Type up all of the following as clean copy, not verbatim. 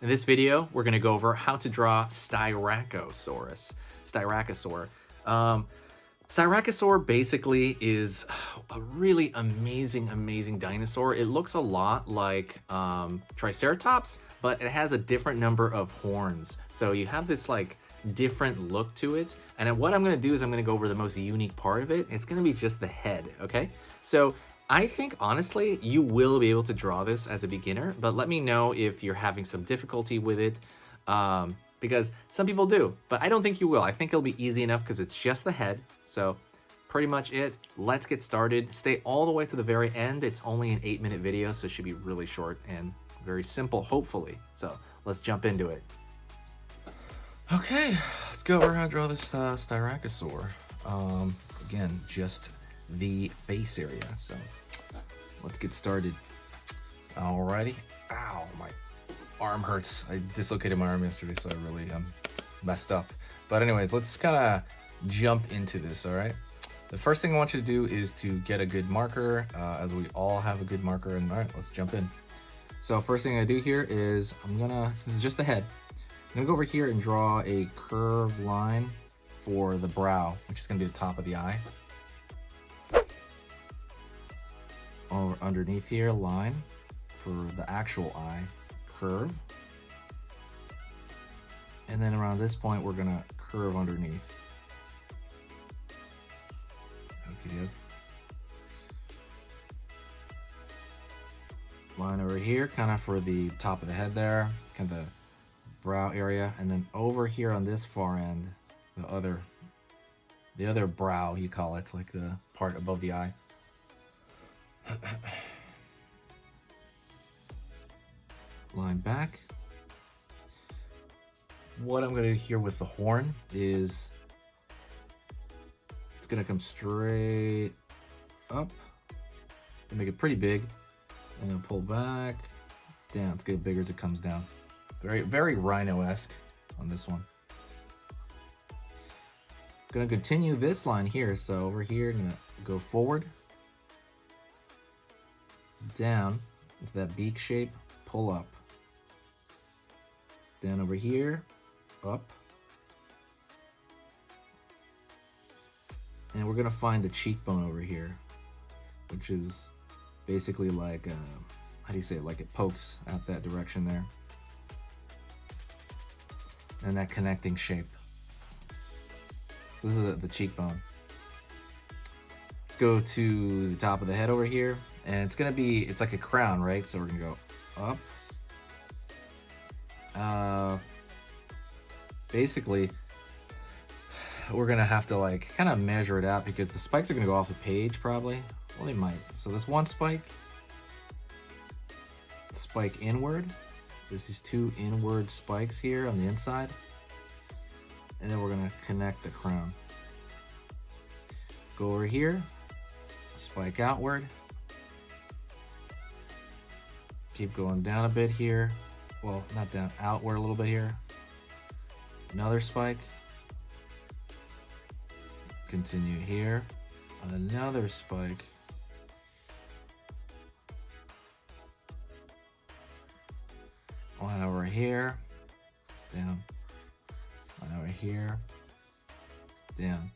In this video, we're going to go over how to draw Styracosaurus. Styracosaur. Styracosaur basically is a really amazing dinosaur. It looks a lot like Triceratops, but it has a different number of horns. So you have this like different look to it. And what I'm going to do is I'm going to go over the most unique part of it. It's going to be just the head, okay? So I think, honestly, you will be able to draw this as a beginner, but let me know if you're having some difficulty with it, because some people do, but I don't think you will. I think it'll be easy enough because it's just the head. So pretty much it. Let's get started. Stay all the way to the very end. It's only an 8-minute video, so it should be really short and very simple, hopefully. So let's jump into it. Okay, let's go. We're gonna draw this Styracosaur. Again, just the face area. So let's get started. Alrighty. Ow, my arm hurts. I dislocated my arm yesterday, so I really messed up. But anyways, let's kind of jump into this, all right? The first thing I want you to do is to get a good marker, as we all have a good marker. And all right, let's jump in. So first thing I do here is since it's just the head, I'm gonna go over here and draw a curved line for the brow, which is gonna be the top of the eye. Over underneath here, line for the actual eye, curve. And then around this point, we're gonna curve underneath. Okay. Line over here, kind of for the top of the head there, kind of the brow area, and then over here on this far end, the other brow, you call it, like the part above the eye. Line back. What I'm going to do here with the horn is it's going to come straight up and make it pretty big. I'm going to pull back, down. Let's get it bigger as it comes down. Very rhino-esque on this one. Going to continue this line here. So over here, I'm going to go forward, down into that beak shape, pull up, down over here, up, and we're gonna find the cheekbone over here, which is basically like how do you say it, like it pokes out that direction there, and that connecting shape. This is the cheekbone. Let's go to the top of the head over here, and it's like a crown, right? So we're gonna go up. Basically, we're gonna have to like kind of measure it out because the spikes are gonna go off the page probably. Well, they might. So there's one spike inward. There's these two inward spikes here on the inside, and then we're gonna connect the crown. Go over here, spike outward. Keep going down a bit here. Well, not down, outward a little bit here. Another spike. Continue here. Another spike. Line over here. Down. Line over here. Down.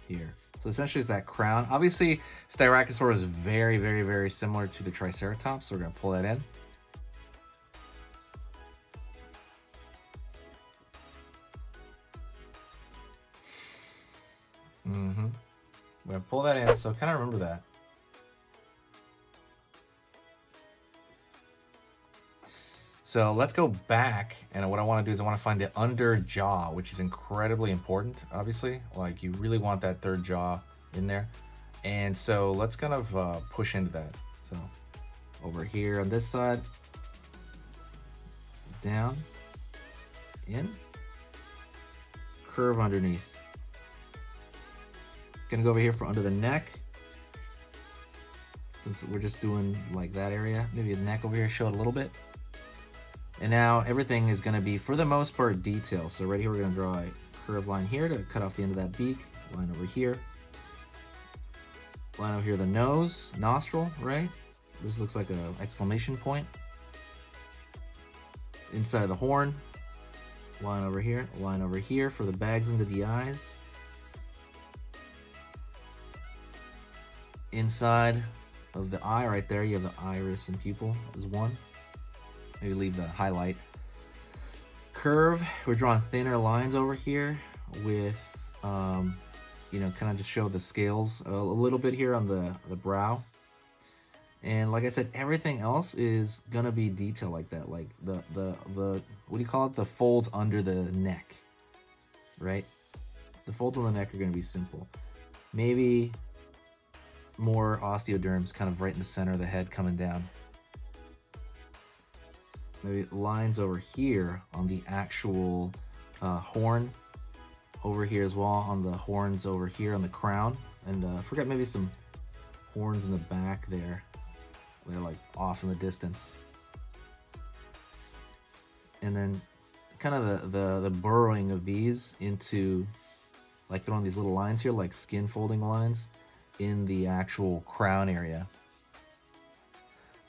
Here. So essentially it's that crown. Obviously, Styracosaurus is very similar to the Triceratops, so we're gonna pull that in. We're gonna pull that in, so kind of remember that. So let's go back, and what I want to do is I want to find the under jaw, which is incredibly important, obviously. Like, you really want that third jaw in there. And so let's kind of push into that. So over here on this side, down, in, curve underneath. Gonna go over here for under the neck. We're just doing like that area, maybe the neck over here, show it a little bit. And now everything is gonna be, for the most part, detail. So right here, we're gonna draw a curved line here to cut off the end of that beak. Line over here. Line over here, the nose, nostril, right? This looks like an exclamation point. inside of the horn, line over here for the bags under the eyes. Inside of the eye right there, you have the iris and pupil as one. Maybe leave the highlight. Curve, we're drawing thinner lines over here with, you know, kind of just show the scales a little bit here on the brow. And like I said, everything else is gonna be detail like that, like the what do you call it? The folds under the neck, right? The folds on the neck are gonna be simple. Maybe more osteoderms kind of right in the center of the head coming down. Maybe lines over here on the actual horn over here as well, on the horns over here on the crown. And I forgot, maybe some horns in the back there. They're like off in the distance. And then kind of the burrowing of these into, like throwing these little lines here, like skin folding lines in the actual crown area.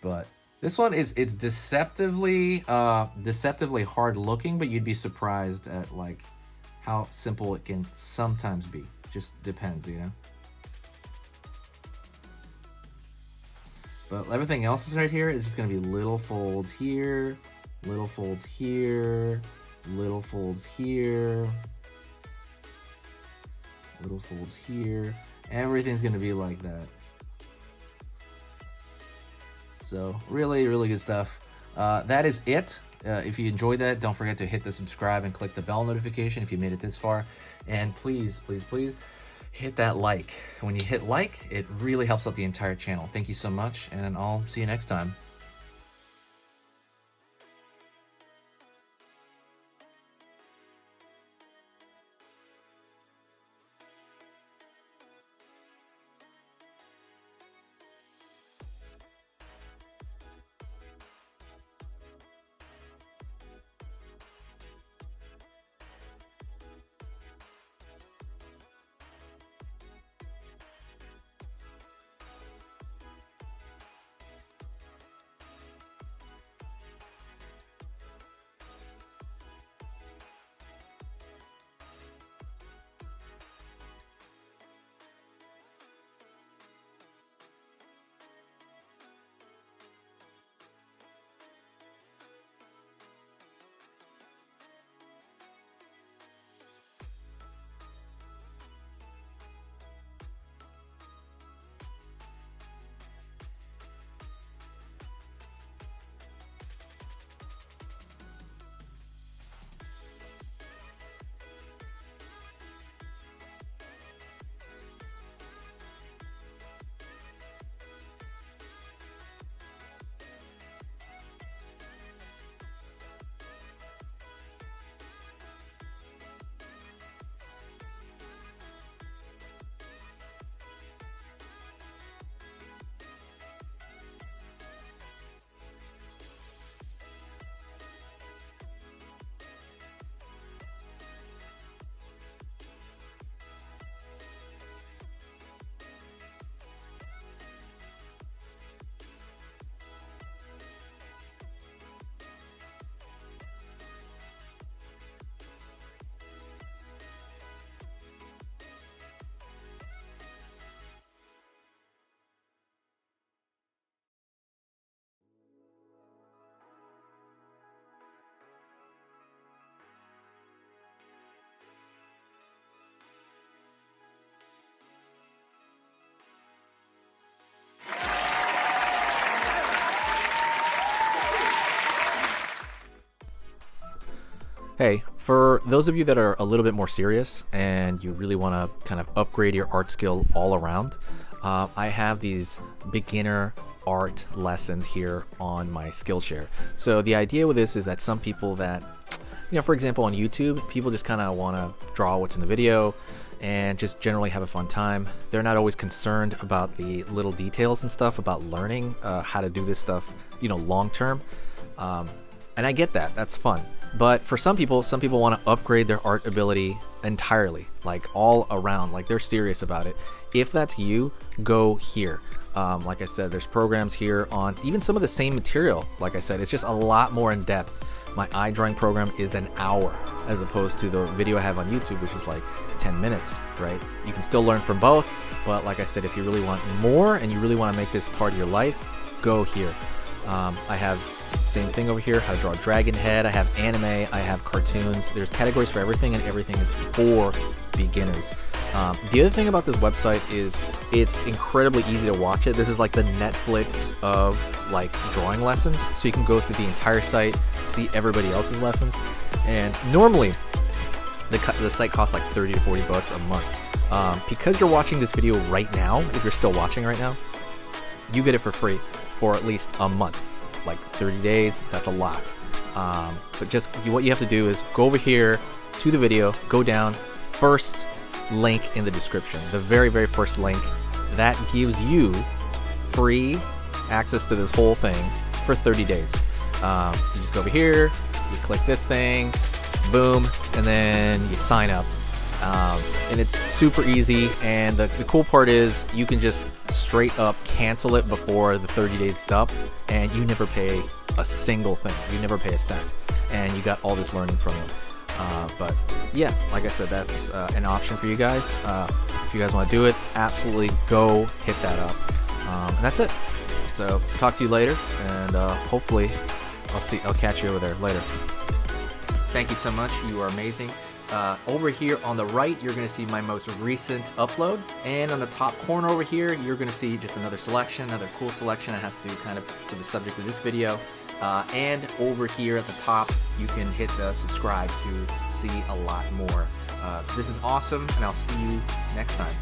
But this one it's deceptively hard looking, but you'd be surprised at like how simple it can sometimes be. Just depends, you know. But everything else is right here is just gonna be little folds here, little folds here, little folds here, little folds here. Everything's gonna be like that. So really, really good stuff. That is it. If you enjoyed that, don't forget to hit the subscribe and click the bell notification if you made it this far. And please, please, please hit that like. When you hit like, it really helps out the entire channel. Thank you so much, and I'll see you next time. Hey, for those of you that are a little bit more serious and you really want to kind of upgrade your art skill all around, I have these beginner art lessons here on my Skillshare. So the idea with this is that some people that, you know, for example, on YouTube, people just kind of want to draw what's in the video and just generally have a fun time. They're not always concerned about the little details and stuff about learning how to do this stuff, you know, long term. And I get that, that's fun. But for some people want to upgrade their art ability entirely, like all around, like they're serious about it. If that's you, go here. Like I said, there's programs here on even some of the same material. Like I said, it's just a lot more in depth. My eye drawing program is an hour, as opposed to the video I have on YouTube, which is like 10 minutes, right? You can still learn from both, but like I said, if you really want more and you really want to make this part of your life, go here. I have same thing over here, how to draw a dragon head. I have anime, I have cartoons. There's categories for everything, and everything is for beginners. The other thing about this website is it's incredibly easy to watch it. This is like the Netflix of like drawing lessons. So you can go through the entire site, see everybody else's lessons. And normally the site costs like 30 to 40 bucks a month. Because you're watching this video right now, if you're still watching right now, you get it for free for at least a month. Like 30 days, that's a lot. But just what you have to do is go over here to the video, go down, first link in the description, the very first link. That gives you free access to this whole thing for 30 days. You just go over here, you click this thing, boom, and then you sign up. And it's super easy, and the cool part is you can just straight up cancel it before the 30 days is up, and you never pay a single thing. You never pay a cent, and you got all this learning from it. But yeah, like I said, that's an option for you guys. If you guys want to do it, absolutely go hit that up. And that's it. So talk to you later, and hopefully I'll catch you over there later. Thank you so much. You are amazing. Over here on the right, you're going to see my most recent upload, and on the top corner over here, you're going to see just another selection, another cool selection that has to do kind of with the subject of this video. And over here at the top, you can hit the subscribe to see a lot more. This is awesome, and I'll see you next time.